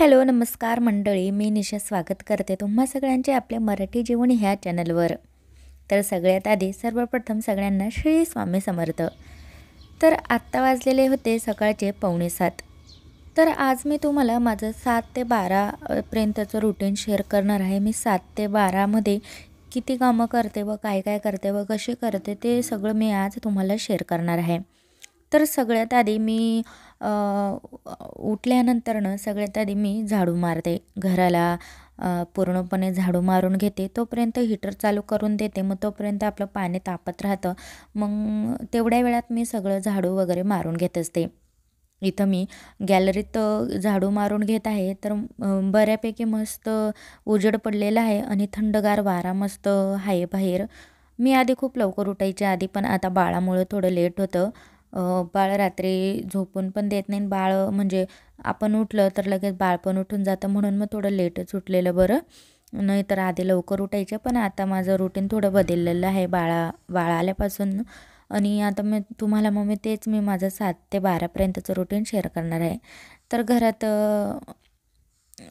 Hello नमस्कार मंडळी, मी निशा स्वागत करते तुम्हा सगळ्यांचे आपल्या मराठी जीवनी ह्या चॅनलवर. तर सगळ्यात आधी सर्वप्रथम सगळ्यांना श्री स्वामी समर्थ. तर आत्ता वाजलेले होते सकाळचे 6:45. तर आज मी तुम्हाला माझं 7 ते 12 पर्यंतचं रुटीन शेअर करणार आहे. मी 7 ते 12मध्ये किती कामं करते व काय काय करते व कशी करते ते सगळं मी आज तुम्हाला शेअर करणार आहे. तर सगळ्यात आधी मी उठल्यानंतरनं सगळ्यात आधी मी झाडू मारते घराला. पूर्णपणे झाडू मारून घेते. तोपर्यंत हीटर चालू करून देते. मग तोपर्यंत आपलं पाणी तापत राहतं. मग तेवढ्या वेळात मी सगळं झाडू वगैरे मारून घेत असते. इथं मी गॅलरीत झाडू मारून घेत आहे. तर बऱ्यापैकी मस्त उजेड पडलेला आहे आणि थंडगार वारा मस्त आहे बाहेर. मी आधी खूप लवकर उठायचे आधी, पण आता बाळामुळं थोडं लेट होतं. बाळ रात्री झोपून पण देत नाही. बाळ म्हणजे आपण उठलं तर लगेच बाळ पण उठून जातं, म्हणून मग थोडं लेटच उठलेलं बरं. नाहीतर आधी लवकर उठायचे, पण आता माझं रुटीन थोडं बदललेलं आहे बाळ आल्यापासून. आणि आता मी तेच माझं 7 ते 12पर्यंतचं रुटीन शेअर करणार आहे. तर घरात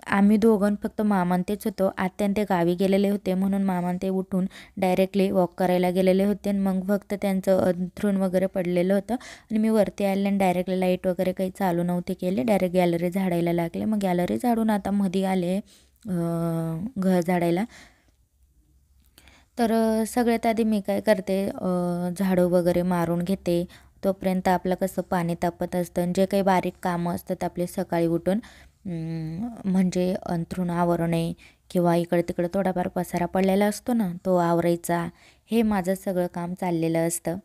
आम्ही दोघं फक्त मामा आणि तेच होतो. आत्या ते गावी गेलेले होते, म्हणून मामा ते उठून डायरेक्टली वॉक करायला गेलेले होते. आणि मग फक्त त्यांचं अंथरूण वगैरे पडलेलं होतं आणि मी वरती आले आणि डायरेक्टली लाईट वगैरे काही चालू नव्हते केले. डायरेक्ट गॅलरी झाडायला लागले. मग गॅलरी झाडून आता मध्ये आले घर झाडायला. तर सगळ्यात आधी मी काय करते, झाडू वगैरे मारून घेते. तोपर्यंत आपलं कसं पाणी तापत असतं आणि जे काही बारीक कामं असतात आपले सकाळी उठून, म्हणजे अंथरूण आवरणे किंवा इकडे तिकडे थोडाफार पसारा पडलेला असतो ना, तो आवरायचा. हे माझं सगळं काम चाललेलं असतं.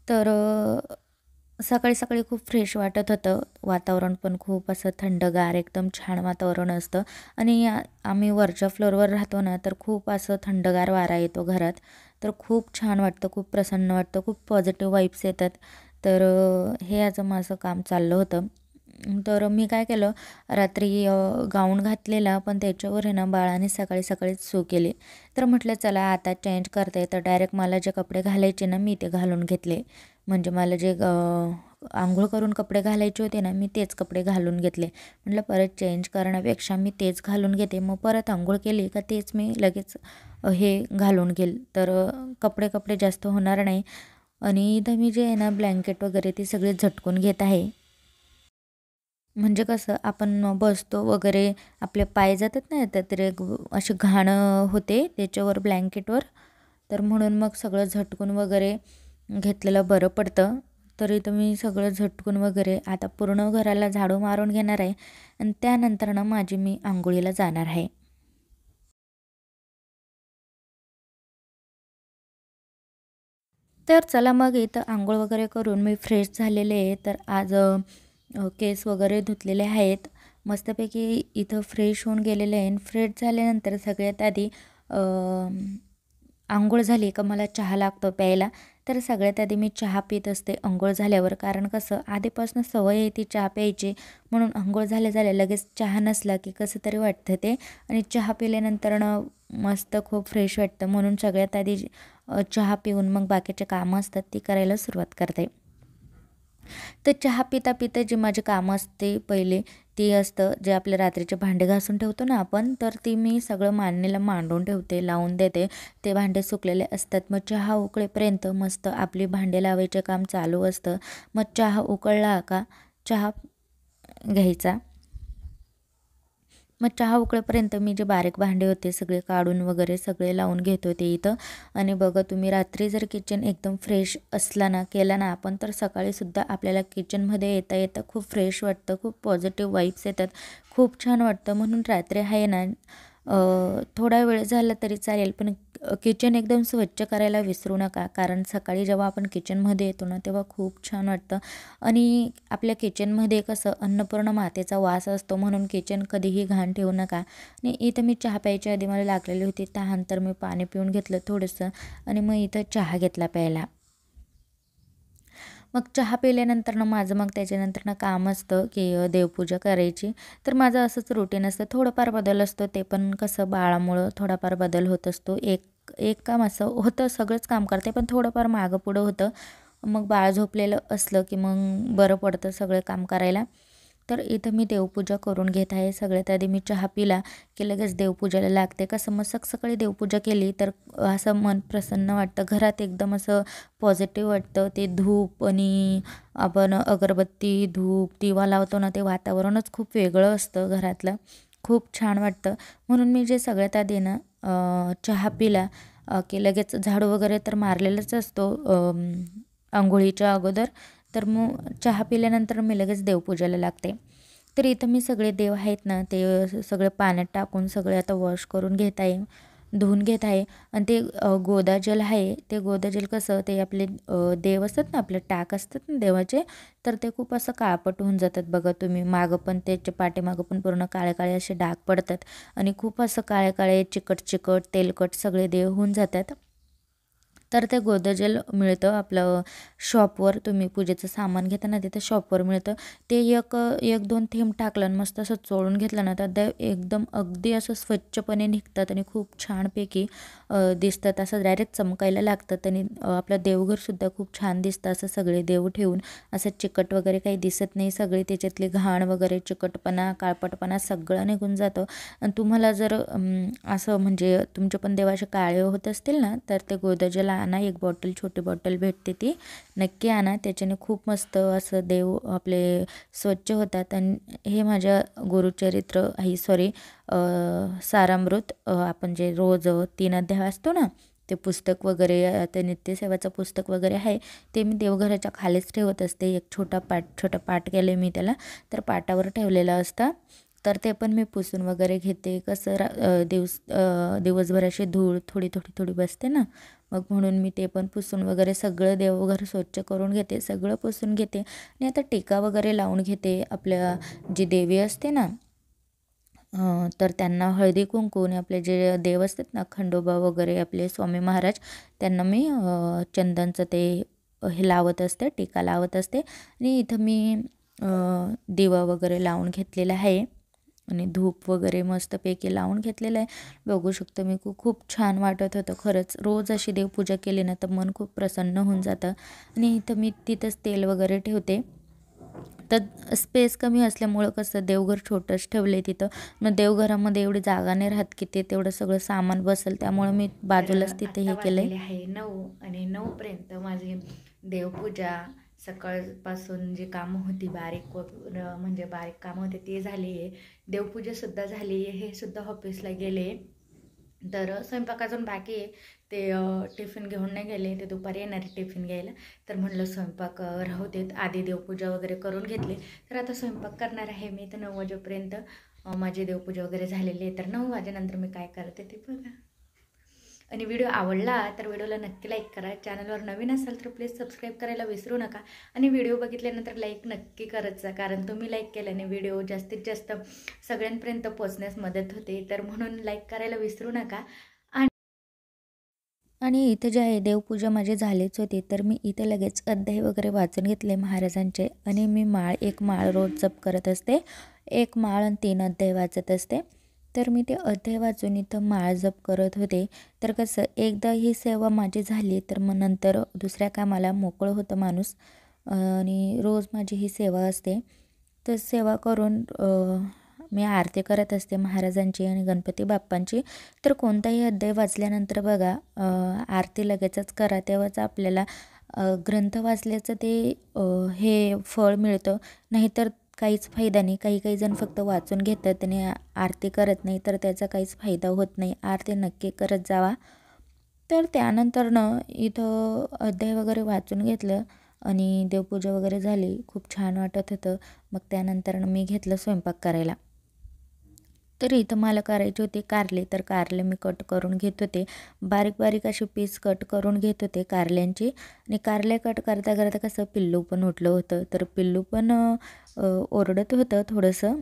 तर सकाळी सकाळी खूप फ्रेश वाटत होतं. वातावरण पण खूप असं थंडगार, एकदम छान वातावरण असतं. आणि आम्ही वरच्या फ्लोअरवर राहतो ना, तर खूप असं थंडगार वारा येतो घरात. तर खूप छान वाटतं, खूप प्रसन्न वाटतं, खूप पॉझिटिव्ह वाईब्स येतात. तर हे आज माझं काम चाललं होतं. तर मी काय केलं, रात्री गाऊन घातलेला, पण त्याच्यावर आहे ना बाळाने सकाळी सकाळीच सू केली. तर म्हटलं चला आता चेंज करते. तर डायरेक्ट मला जे कपडे घालायचे ना, मी ते घालून घेतले. म्हणजे मला जे आंघोळ करून कपडे घालायचे होते ना, मी तेच कपडे घालून घेतले. म्हटलं परत चेंज करण्यापेक्षा मी तेच घालून घेते. मग परत आंघोळ केली का तेच मी लगेच हे घालून घेईल. तर कपडे कपडे जास्त होणार नाही. आणि इथं मी जे आहे ना ब्लँकेट वगैरे ती सगळी झटकून घेत आहे. म्हणजे कसं आपण बसतो वगैरे, आपले पाय जातात ना, तर एक अशी घाण होते त्याच्यावर ब्लँकेटवर. तर म्हणून मग सगळं झटकून वगैरे घेतलेलं बरं पडतं. तर इथं मी सगळं झटकून वगैरे आता पूर्ण घराला झाडू मारून घेणार आहे आणि त्यानंतर ना मी आंघोळीला जाणार आहे. तर चला मग इथं आंघोळ वगैरे करून मी फ्रेश झालेले आहे. तर आज केस वगैरे धुतलेले आहेत. मस्तपैकी इथं फ्रेश होऊन गेलेले आहे. आणि फ्रेश झाल्यानंतर सगळ्यात आधी अंघोळ झाली का मला चहा लागतो प्यायला. तर सगळ्यात आधी मी चहा पीत असते अंघोळ झाल्यावर. कारण कसं आधीपासून सवय आहे ती चहा प्यायची, म्हणून अंघोळ झाल्या झाल्या लगेच चहा नसला की कसं तरी वाटतं ते. आणि चहा पिल्यानंतरनं मस्त खूप फ्रेश वाटतं, म्हणून सगळ्यात आधी चहा पिऊन मग बाकीचे कामं असतात ती करायला सुरुवात करते. तर चहा पिता पिता जी माझी कामं असते पहिले, ती असतं जे आपले रात्रीचे भांडे घासून ठेवतो ना आपण, तर ती मी सगळं मांडणीला मांडून ठेवते, लावून देते. ते भांडे सुकलेले असतात. मग चहा उकळेपर्यंत मस्त आपली भांडे लावायचे काम चालू असतं. मग चहा उकळला का चहा घ्यायचा. मग चहा उकळेपर्यंत मी जे बारीक भांडे होते सगळे काढून वगैरे सगळे लावून घेत होते इथं. आणि बघा तुम्ही, रात्री जर किचन एकदम फ्रेश असला ना, केला ना आपण, तर सकाळीसुद्धा आपल्याला किचनमध्ये येता येता खूप फ्रेश वाटतं, खूप पॉझिटिव्ह वाईब्स येतात, खूप छान वाटतं. म्हणून रात्री आहे ना, थोडा वेळ झाला तरी चालेल, पण किचन एकदम स्वच्छ करायला विसरू नका. कारण सकाळी जेव्हा आपण किचनमध्ये येतो ना, तेव्हा खूप छान वाटतं. आणि आपल्या किचनमध्ये कसं अन्नपूर्ण मातेचा वास असतो, म्हणून किचन कधीही घाण ठेवू नका. आणि इथं मी चहा प्यायच्या आधी मला लागलेली होती तहान, तर मी पाणी पिऊन घेतलं थोडंसं आणि मग इथं चहा घेतला प्यायला. मग चहा पिल्यानंतर मग त्याच्यानंतर काम असतं की देवपूजा करायची. तर माझं असंच रुटीन असतं. थोडंफार बदल असतो, ते पण कसं बाळामुळं थोडाफार बदल होत असतो. एक एक काम असं होतं, सगळंच काम करते पण थोडंफार मागं पुढं होतं. मग बाळ झोपलेलं असलं की मग बरं पडतं सगळं काम करायला. तर इथं मी देवपूजा करून घेत आहे. सगळ्यात आधी मी चहा पिला की लगेच देवपूजाला लागते. कसं मग सकाळी देवपूजा केली तर असं मन प्रसन्न वाटतं, घरात एकदम असं पॉझिटिव्ह वाटतं. ते धूप आणि आपण अगरबत्ती, धूप, दिवा लावतो ना, ते वातावरणच खूप वेगळं असतं घरातलं. खूप छान वाटतं. म्हणून मी जे सगळ्यात आधी ना चहा पिला की लगेच झाडू वगैरे तर मारलेलाच असतो अंघोळीच्या अगोदर. तर मग चहा पिल्यानंतर मी लगेच देवपूजाला लागते. तर इथं मी सगळे देव आहेत ना, ते सगळे पाण्यात टाकून सगळे आता वॉश करून घेत आहे, धुवून घेत आहे. आणि ते गोदाजल आहे, ते गोदाजल कसं ते आपले देव असतात ना, आपले टाक असतात ना देवाचे, तर ते खूप असं काळपट होऊन जातात बघा तुम्ही. मागं पण त्याच्या पाठीमागं पण पूर्ण काळे काळे असे डाग पडतात आणि खूप असं काळे काळे चिकट चिकट तेलकट सगळे देव होऊन जातात. तर ते गोदजल मिळतं आपलं शॉपवर. तुम्ही पूजेचं सामान घेताना तिथं शॉपवर मिळतं. ते एक दोन थेंब टाकलं आणि मस्त असं चोळून घेतलं ना, तर ते एकदम अगदी असं स्वच्छपणे निघतात आणि खूप छानपैकी दिसतात. असं डायरेक्ट चमकायला लागतात आणि आपलं देवघरसुद्धा खूप छान दिसतं. असं सगळे देव ठेवून असं चिकट वगैरे काही दिसत नाही. सगळे त्याच्यातली घाण वगैरे, चिकटपणा, काळपटपणा सगळं निघून जातं. आणि तुम्हाला जर असं म्हणजे तुमचे पण देव असे काळे होत असतील ना, तर ते गोदाजल आणा. एक बॉटल, छोटी बॉटल भेटते, ती नक्की आणा. त्याच्याने खूप मस्त असं देव आपले स्वच्छ होतात. आणि हे माझ्या गुरुचरित्र सारामृत, आपण जे रोज 3 अध्याय वाचतो ना, ते पुस्तक वगैरे, ते नित्यसेवाचं पुस्तक वगैरे आहे, ते मी देवघराच्या खालीच ठेवत असते. एक छोटा पाट केलं मी त्याला, तर पाटावर ठेवलेलं असतं. तर ते पण मी पुसून वगैरे घेते. कसं दिवसभर अशी धूळ थोडी थोडी थोडी बसते ना, मग म्हणून मी ते पण पुसून वगैरे सगळं देवघर स्वच्छ करून घेते, सगळं पुसून घेते. आणि आता टीका वगैरे लावून घेते. आपल्या जी देवी असते ना, तर त्यांना हळदी कुंकू, आणि आपले जे देव असतात ना, खंडोबा वगैरे आपले स्वामी महाराज, त्यांना मी चंदनचं ते हे लावत असते, टीका लावत असते. आणि इथं मी दिवा वगैरे लावून घेतलेला आहे आणि धूप वगैरे मस्तपैकी लावून घेतलेलं आहे. बघू शकतो मी, खूप छान वाटत होतं खरंच. रोज अशी देवपूजा केली ना, तर मन खूप प्रसन्न होऊन जातं. आणि इथं मी तिथंच तेल वगैरे ठेवते. तर स्पेस कमी असल्यामुळं कसं देवघर छोटंच ठेवलं आहे तिथं. मग देवघरामध्ये एवढी जागा नाही राहत की ते तेवढं सगळं सामान बसेल, त्यामुळं मी बाजूलाच तिथे हे केलं आहे. आहे 9 आणि 9पर्यंत माझी देवपूजा सकाळपासून जी कामं होती म्हणजे बारीक कामं होते ते झाली आहे. देवपूजासुद्धा झाली आहे. हे सुद्धा ऑफिसला गेले. तर स्वयंपाक अजून बाकी आहे. ते टिफिन घेऊन नाही गेले, ते दुपारी येणार आहे टिफिन घ्यायला. तर म्हटलं स्वयंपाक राहू देत, आधी देवपूजा वगैरे करून घेतली. तर आता स्वयंपाक करणार आहे मी. तर 9 वाजेपर्यंत माझी देवपूजा वगैरे झालेली आहे. तर 9 वाजेनंतर मी काय करते ते बघा. आणि व्हिडिओ आवडला तर व्हिडिओला नक्की लाईक करा. चॅनलवर नवीन असाल तर प्लीज सबस्क्राईब करायला विसरू नका. आणि व्हिडिओ बघितल्यानंतर लाईक नक्की करत जा, कारण तुम्ही लाईक केल्याने व्हिडिओ जास्तीत जास्त सगळ्यांपर्यंत पोहोचण्यास मदत होते. तर म्हणून लाईक करायला विसरू नका. आणि इथं जे आहे देवपूजा माझी झालीच होती, तर मी इथे लगेच अध्याय वगैरे वाचून घेतले महाराजांचे. आणि मी एक माळ रोज जप करत असते. 1 माळ आणि 3 अध्याय वाचत असते. तर मी ते अध्याय वाचून इथं माळ जप करत होते. तर कसं एकदा ही सेवा माझी झाली तर मग नंतर दुसऱ्या कामाला मोकळं होतं माणूस. आणि रोज माझी ही सेवा असते. तर सेवा करून मी आरती करत असते महाराजांची आणि गणपती बाप्पांची. तर कोणताही अध्याय वाचल्यानंतर बघा आरती लगेचच करा, तेव्हाच आपल्याला ग्रंथ वाचल्याचं ते हे फळ मिळतं. नाहीतर काहीच फायदा नाही. काही काही जण फक्त वाचून घेतात आणि आरती करत नाही, तर त्याचा काहीच फायदा होत नाही. आरती नक्की करत जावा. तर त्यानंतरनं इथं अध्याय वगैरे वाचून घेतलं आणि देवपूजा वगैरे झाली. खूप छान वाटत होतं. मग त्यानंतरनं मी घेतलं स्वयंपाक करायला. तर इथं मला करायचे होते कारले. तर कारले मी कट करून घेत होते. बारीक बारीक असे पीस कट करून घेत होते कारल्यांची. आणि कारले कट करता करता कसं पिल्लू पण उठलं होतं. तर पिल्लू पण ओरडत होतं थोडंसं.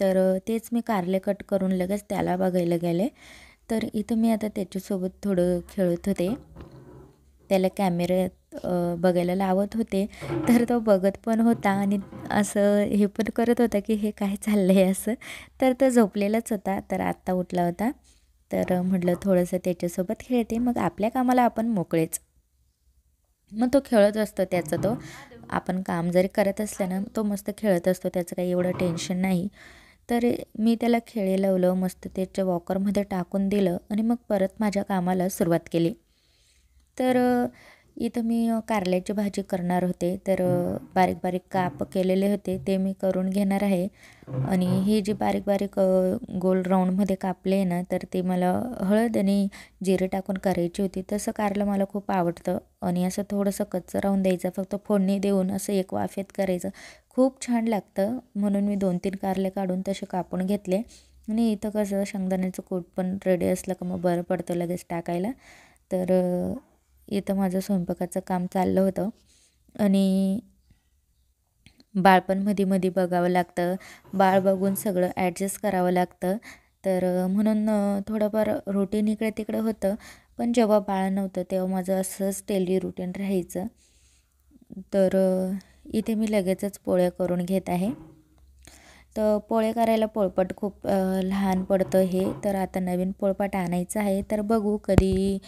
तर तेच मी कारले कट करून लगेच त्याला बघायला गेले. तर इथं मी आता त्याच्यासोबत थोडं खेळत होते. त्याला कॅमेऱ्यात बघायला लावत होते. तर तो बघत पण होता आणि असं हे पण करत होता की हे काय चाललं आहे असं. तर तो झोपलेलाच होता. तर आत्ता उठला होता. तर म्हटलं थोडंसं त्याच्यासोबत खेळते, मग आपल्या कामाला आपण मोकळेच. मग तो खेळत असतो त्याचं तो. आपण काम जरी करत असलं ना तो मस्त खेळत असतो, त्याचं काही एवढं टेन्शन नाही. तर मी त्याला खेळी लावलं, मस्त त्याच्या वॉकरमध्ये टाकून दिलं आणि मग परत माझ्या कामाला सुरुवात केली. तर इथं मी कारल्याची भाजी करणार होते, तर बारीक बारीक काप केलेले होते ते मी करून घेणार आहे. आणि ही जी बारीक बारीक गोल राऊंडमध्ये कापले आहे ना, तर ते मला हळद आणि जिरे टाकून करायची होती. तसं कारलं मला खूप आवडतं आणि असं थोडंसं कच्चं राहून द्यायचं, फक्त फोडणी देऊन असं एक वाफेत करायचं, खूप छान लागतं. म्हणून मी 2-3 कारले काढून तसे कापून घेतले. आणि इथं कसं शेंगदाण्याचं कूट पण रेडी असलं का मग बरं पडतं लगेच टाकायला. तर इथं माझं स्वयंपाकाचं काम चाललं होतं आणि बाळ पण मध्ये बघावं लागतं. बाळ बघून सगळं ॲडजस्ट करावं लागतं. तर म्हणून थोडंफार रुटीन इकडे-तिकडे होतं. पण जेव्हा बाळ नव्हतं तेव्हा माझं असंच डेली रुटीन राहायचं. तर इथे मी लगेचच पोळ्या करून घेत आहे. तर पोळे करायला पोळपाट खूप लहान पडतं हे. तर आता नवीन पोळपाट आणायचं आहे. तर बघू कधी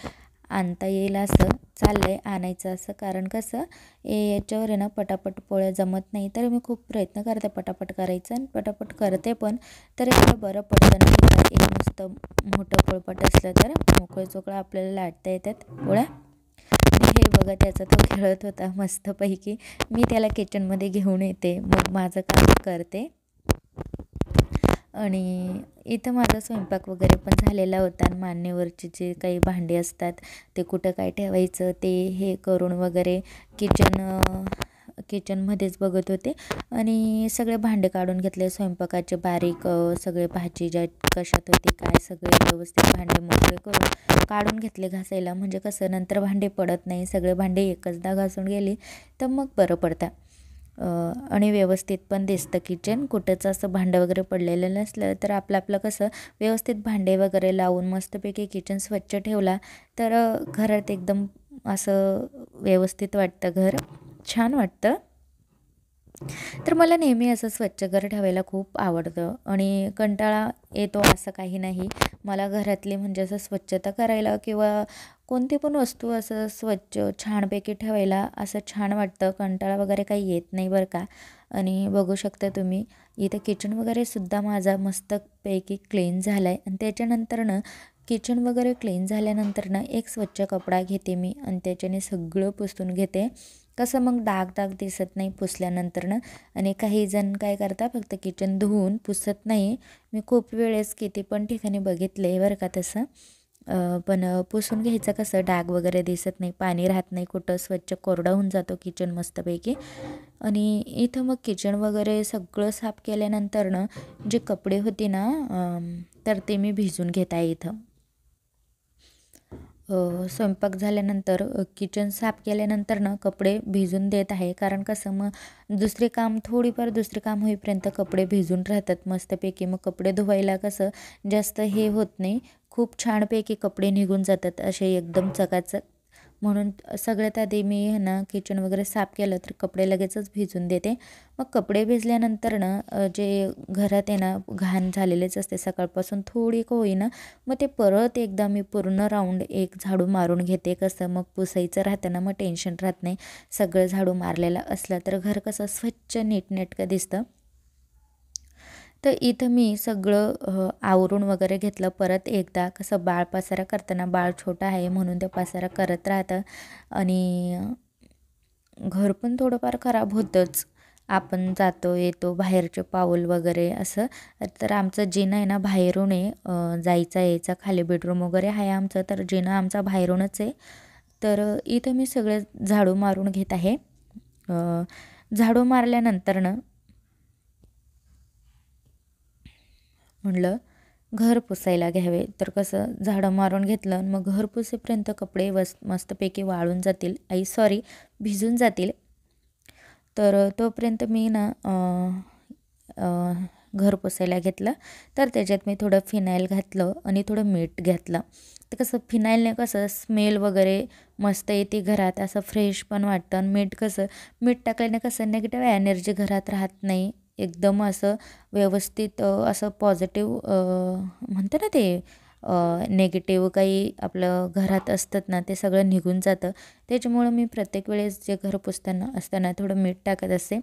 आणता येईल असं चाललं आहे आणायचं असं. कारण कसं याच्यावर आहे ना पटापट पोळ्या जमत नाही. तर मी खूप प्रयत्न करते पटापट करायचं आणि पटापट करते पण. तर एवढं बरं पडतं नाही का, एक मस्त मोठं पोळपाट असलं तर मोकळं-चोकळं आपल्याला लाटता येतात पोळ्या. आणि हे बघा त्याचा तो खेळत होता मस्तपैकी. मी त्याला किचनमध्ये घेऊन येते, मग माझं काम करते. आणि इथं माझा स्वयंपाक वगैरे पण झालेला होता आणि मान्यवरची जे काही भांडी असतात ते कुठं काय ठेवायचं ते हे करून वगैरे किचनमध्येच बघत होते. आणि सगळे भांडे काढून घेतले स्वयंपाकाचे बारीक, सगळे भाजी ज्या कशात होती काय सगळे व्यवस्थित भांडे मोकळे करून काढून घेतले घासायला. म्हणजे कसं नंतर भांडे पडत नाही, सगळे भांडे एकचदा घासून गेली तर मग बरं पडतं. आणि व्यवस्थित पण दिसतं किचन. कुठंच असं भांडं वगैरे पडलेलं नसलं तर आपलं कसं व्यवस्थित भांडे वगैरे लावून मस्तपैकी किचन स्वच्छ ठेवला तर घरात एकदम असं व्यवस्थित वाटतं, घर छान वाटतं. तर मला नेहमी असं स्वच्छ घर ठेवायला खूप आवडतं आणि कंटाळा येतो असं काही नाही. मला घरातली म्हणजे असं स्वच्छता करायला किंवा कोणती पण वस्तू असं स्वच्छ छानपैकी ठेवायला असं छान वाटतं. कंटाळा वगैरे काही येत नाही बरं का. आणि बघू शकता तुम्ही इथं किचन वगैरेसुद्धा माझा मस्तपैकी क्लीन झाला आहे. आणि त्याच्यानंतरनं किचन वगैरे क्लीन झाल्यानंतर एक स्वच्छ कपडा घेते मी आणि त्याच्याने सगळं पुसून घेते. कसं मग डाग दिसत नाही पुसल्यानंतरनं. आणि काही जण काय करतात फक्त किचन धुवून पुसत नाही. मी खूप वेळेस किती पण ठिकाणी बघितलं आहे बरं का तसं. पण पुसून घ्यायचं कसं डाग वगैरे दिसत नाही, पाणी राहत नाही कुठं, स्वच्छ कोरडा होऊन जातो किचन मस्तपैकी. आणि इथं मग किचन वगैरे सगळं साफ केल्यानंतरनं जे कपडे होते ना तर ते मी भिजून घेत आहे इथं. स्वयंपाक झाल्यानंतर किचन साफ केल्यानंतर कपडे भिजून देत आहे. कारण कसं मग दुसरे काम होईपर्यंत कपडे भिजून राहतात मस्तपैकी. मग कपडे धुवायला कसं जास्त हे होत नाही, खूप छानपैकी कपडे निघून जातात असे एकदम चकाचक. म्हणून सगळ्यात आधी मी किचन वगैरे साफ केलं तर कपडे लगेचच भिजून देते. मग कपडे भिजल्यानंतर जे घरात आहे ना घाण झालेलेच असते सकाळपासून थोडी का होईना, मग ते परत एकदा मी पूर्ण राऊंड एक झाडू मारून घेते. कसं मग पुसायचं राहतं ना, मग टेन्शन राहत नाही. सगळं झाडू मारलेलं असलं तर घर कसं स्वच्छ नीटनेटकं दिसतं. तर इथं मी सगळं आवरून वगैरे घेतलं परत एकदा. कसं बाळ पसारा करताना, बाळ छोटा आहे म्हणून ते पसारा करत राहतं आणि घर पण थोडंफार खराब होतंच. आपण जातो येतो बाहेरचे पाऊल वगैरे असं. तर आमचं जिना आहे ना बाहेरून आहे, जायचा यायचा खाली बेडरूम वगैरे आहे आमचं, तर जिना आमचा बाहेरूनच आहे. तर इथं मी सगळे झाडू मारून घेत आहे. झाडू मारल्यानंतरनं म्हणलं घर पुसायला घ्यावे. तर कसं झाडं मारून घेतलं आणि मग घर पुसेपर्यंत कपडे मस्तपैकी वाळून जातील, भिजून जातील. तर तोपर्यंत मी घर पुसायला घेतलं. तर त्याच्यात मी थोडं फिनाईल घातलं आणि थोडं मीठ घातलं. तर कसं फिनाईलने कसं स्मेल वगैरे मस्त येते घरात, असं फ्रेश पण वाटतं. आणि मीठ टाकल्याने कसं निगेटिव्ह एनर्जी घरात राहत नाही, एकदम असं व्यवस्थित असं पॉझिटिव्ह म्हणतं ना ते नेगेटिव्ह काही आपलं घरात असतात ना ते सगळं निघून जातं. त्याच्यामुळं मी प्रत्येक वेळेस जे घर पुसताना असताना थोडं मीठ टाकत असते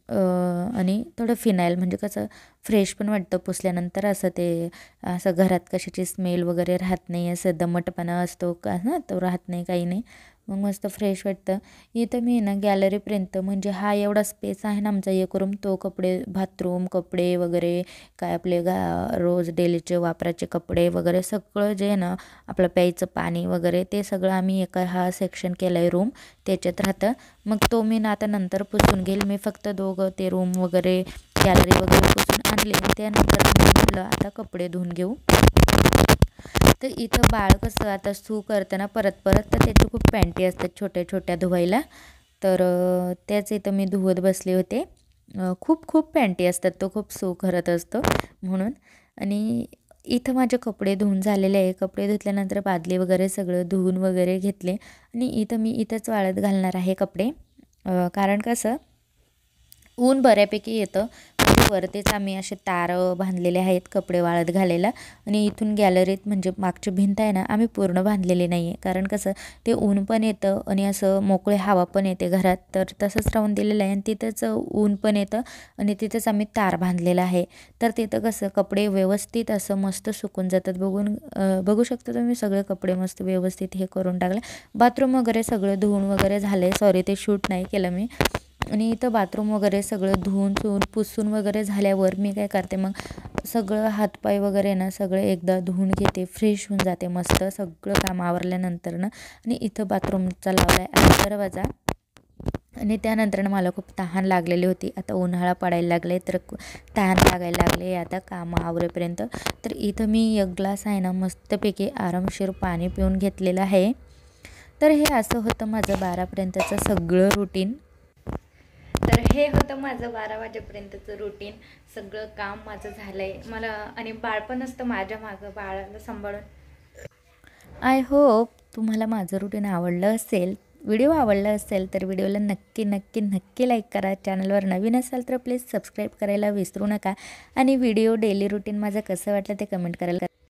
आणि थोडं फिनाईल, म्हणजे कसं फ्रेश पण वाटतं पुसल्यानंतर. असं ते असं घरात कशाची स्मेल वगैरे राहत नाही, असं दमटपणा असतो का ना तो राहत नाही, काही नाही. मग मस्त फ्रेश वाटतं. इथं मी ना गॅलरीपर्यंत, म्हणजे हा एवढा स्पेस आहे ना आमचा एक रूम, तो कपडे बाथरूम कपडे वगैरे काय आपले रोज डेलीचे वापराचे कपडे वगैरे सगळं जे आहे ना आपलं प्यायचं पाणी वगैरे ते सगळं आम्ही एका हा सेक्शन केला आहे रूम, त्याच्यात राहतं. मग तो मी ना आता नंतर पुसून घेईल. मी फक्त दोघं ते रूम वगैरे गॅलरी वगैरे पुसून आणले. त्यानंतर मी म्हटलं आता कपडे धुवून घेऊ. तर इथं बाळ कसं आता सू करतं ना परत परत, तर त्याचे खूप पॅन्टी असतात छोट्या छोट्या धुवायला. तर त्याच इथं मी धुवत बसले होते. खूप खूप पॅन्टी असतात, तो खूप सू करत असतो म्हणून. आणि इथं माझे कपडे धुवून झालेले आहे. कपडे धुतल्यानंतर बादली वगैरे सगळं धुवून वगैरे घेतले आणि इथं मी इथंच वाळत घालणार आहे कपडे. कारण कसं ऊन बऱ्यापैकी येतं, म्हणजे वरतीच आम्ही असे तार बांधलेले आहेत कपडे वाळत घालायला. आणि इथून गॅलरीत म्हणजे मागची भिंत आहे ना आम्ही पूर्ण बांधलेली नाही आहे, कारण कसं ते ऊन पण येतं आणि असं मोकळे हवा पण येते घरात, तर तसंच राहून दिलेलं आहे. आणि तिथंच ऊन पण येतं आणि तिथंच आम्ही तार बांधलेला आहे. तर तिथं कसं कपडे व्यवस्थित असं मस्त सुकून जातात. बघू शकता तुम्ही, सगळे कपडे मस्त व्यवस्थित हे करून टाकले. बाथरूम वगैरे सगळं धुवून वगैरे झालं आहे. सॉरी ते शूट नाही केलं मी. आणि इथं बाथरूम वगैरे सगळं धुवून पुसून वगैरे झाल्यावर मी काय करते, मग सगळं हातपाय वगैरे ना सगळं एकदा धुवून घेते, फ्रेश होऊन जाते मस्त सगळं काम आवरल्यानंतर ना. आणि इथं बाथरूमचा लावला आहे आता दरवाजा. आणि त्यानंतर मला खूप तहान लागलेली होती. आता उन्हाळा पडायला लागले तर तहान लागायला लागले आता कामं आवरेपर्यंत. तर इथं मी एक ग्लास आहे ना मस्तपैकी आरामशीर पाणी पिऊन घेतलेलं आहे. तर हे असं होतं माझं 12पर्यंतचं सगळं रुटीन. तर हे होतं माझं 12 वाजेपर्यंतचं रुटीन. सगळं काम माझं झालं आहे मला. आणि बाळ पण असतं माझ्या मागं, बाळाला सांभाळून. आय होप तुम्हाला माझं रुटीन आवडलं असेल. व्हिडिओ आवडला असेल तर व्हिडिओला नक्की नक्की नक्की लाईक करा. चॅनलवर नवीन असाल तर प्लीज सबस्क्राईब करायला विसरू नका. आणि व्हिडिओ डेली रुटीन माझं कसं वाटलं ते कमेंट करायला